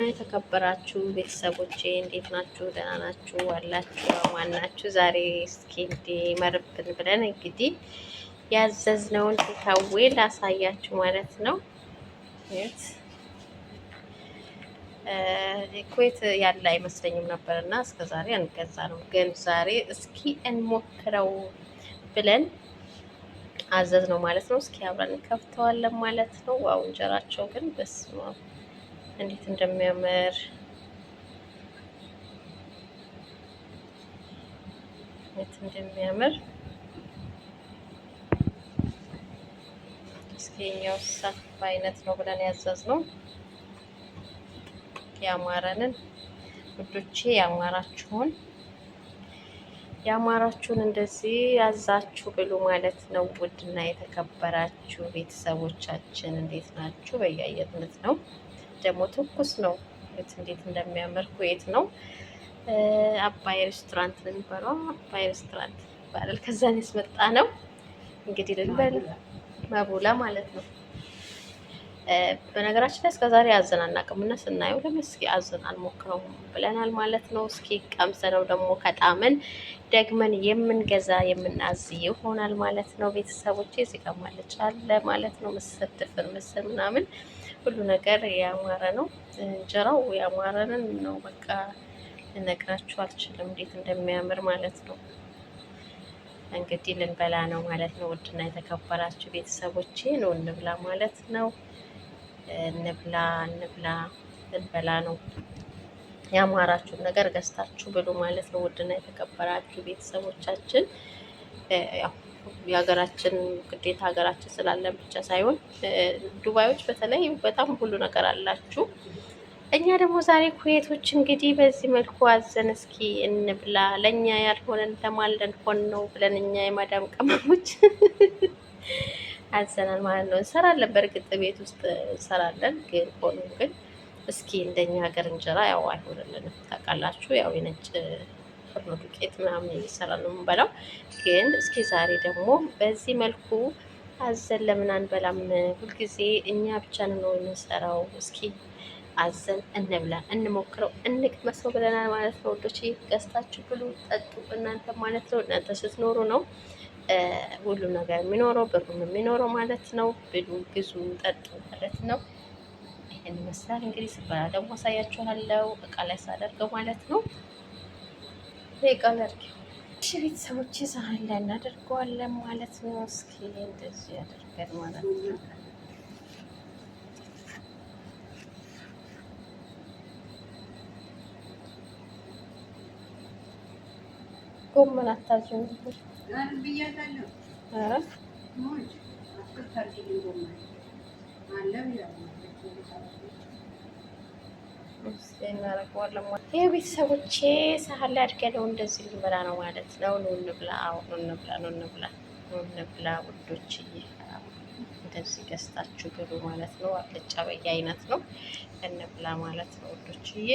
የተከበራችሁ ቤተሰቦቼ እንዴት ናችሁ? ደህና ናችሁ? አላችሁ? አማን ናችሁ? ዛሬ እስኪ እንዲመርብን ብለን እንግዲህ ያዘዝነውን ቴካዌ ላሳያችሁ ማለት ነው። ኩዌት ያለ አይመስለኝም ነበር እና እስከ ዛሬ አንገዛ ነው፣ ግን ዛሬ እስኪ እንሞክረው ብለን አዘዝ ነው ማለት ነው። እስኪ አብረን እንከፍተዋለን ማለት ነው። ዋው እንጀራቸው ግን በስመ አብ እንዴት እንደሚያምር እስኪ የኛው ሰፍ አይነት ነው ብለን ያዘዝነው ያማረንን ውዶቼ ያማራችሁን እንደዚህ ያዛችሁ ብሉ ማለት ነው። ውድና የተከበራችሁ ቤተሰቦቻችን እንዴት ናችሁ? በያየነት ነው ደግሞ ትኩስ ነው። እንዴት እንደሚያምር ኩዌት ነው። አባይ ሬስቶራንት ነው የሚባለው። አባይ ሬስቶራንት ይባላል። ከዛን ያስመጣ ነው እንግዲህ ልንበል መቡላ ማለት ነው። በነገራችን ላይ እስከዛሬ አዘን አናውቅም እና ስናየው ለምን እስኪ አዘን አልሞክረውም ብለናል ማለት ነው። እስኪ ቀምሰነው ደግሞ ከጣመን ደግመን የምንገዛ የምናዝ ይሆናል ማለት ነው። ቤተሰቦቼ እዚህ ጋር ማለጫ አለ ማለት ነው። ምስር፣ ድፍን ምስር ምናምን ሁሉ ነገር ያማረ ነው። እንጀራው ያማረንን ነው። በቃ ልነግራችሁ አልችልም እንዴት እንደሚያምር ማለት ነው። እንግዲህ ልንበላ ነው ማለት ነው። ውድና የተከበራችሁ ቤተሰቦቼ ነው እንብላ ማለት ነው። እንብላ ልንበላ ነው። ያማራችሁን ነገር ገዝታችሁ ብሉ ማለት ነው። ውድና የተከበራችሁ ቤተሰቦቻችን ያው የሀገራችን ግዴታ ሀገራችን ስላለን ብቻ ሳይሆን ዱባዮች በተለይ በጣም ሁሉ ነገር አላችሁ። እኛ ደግሞ ዛሬ ኩዌቶች እንግዲህ በዚህ መልኩ አዘን እስኪ እንብላ፣ ለእኛ ያልሆነን ለማለን ሆን ነው ብለን እኛ የማዳም ቅመሞች አዘናል ማለት ነው። እንሰራለን፣ በእርግጥ ቤት ውስጥ እንሰራለን፣ ግን ሆኖ ግን እስኪ እንደኛ ሀገር እንጀራ ያው አይሆንልንም ታውቃላችሁ። ያው የነጭ ፍርኖ ዱቄት ምናምን እየሰራ ነው የምንበላው። ግን እስኪ ዛሬ ደግሞ በዚህ መልኩ አዘን ለምን አንበላም? ሁልጊዜ እኛ ብቻ ነው የምንሰራው። እስኪ አዘን እንብላ፣ እንሞክረው፣ እንቅመሰው ብለናል ማለት ነው። ወዶች ገዝታችሁ ብሉ፣ ጠጡ እናንተ ማለት ነው። እናንተ ስትኖሩ ነው ሁሉ ነገር የሚኖረው ብሩም የሚኖረው ማለት ነው። ብሉ፣ ግዙ፣ ጠጡ ማለት ነው። ይህን ይመስላል እንግዲህ። ስበላ ደግሞ አሳያችኋለሁ እቃ ላይ ሳደርገው ማለት ነው። እቃ ላይ እሺ ቤተሰቦች ሳህን ላይ እናደርገዋለን ማለት ነው። እስኪ እንደዚህ ያደርገን ማለት ነው። ጎመን አታዙም ብያታለሁ። ኧረ እናደርገዋለን። ይሄ ቤተሰቦቼ ሳህን ላይ አድርገነው እንደዚህ ልንበላ ነው ማለት ነው። ኑ እንብላ፣ ኑ እንብላ ውዶችዬ። እንደዚህ ገዝታችሁ ብሉ ማለት ነው። አልጫ በየአይነት ነው። እንብላ ማለት ነው ውዶችዬ።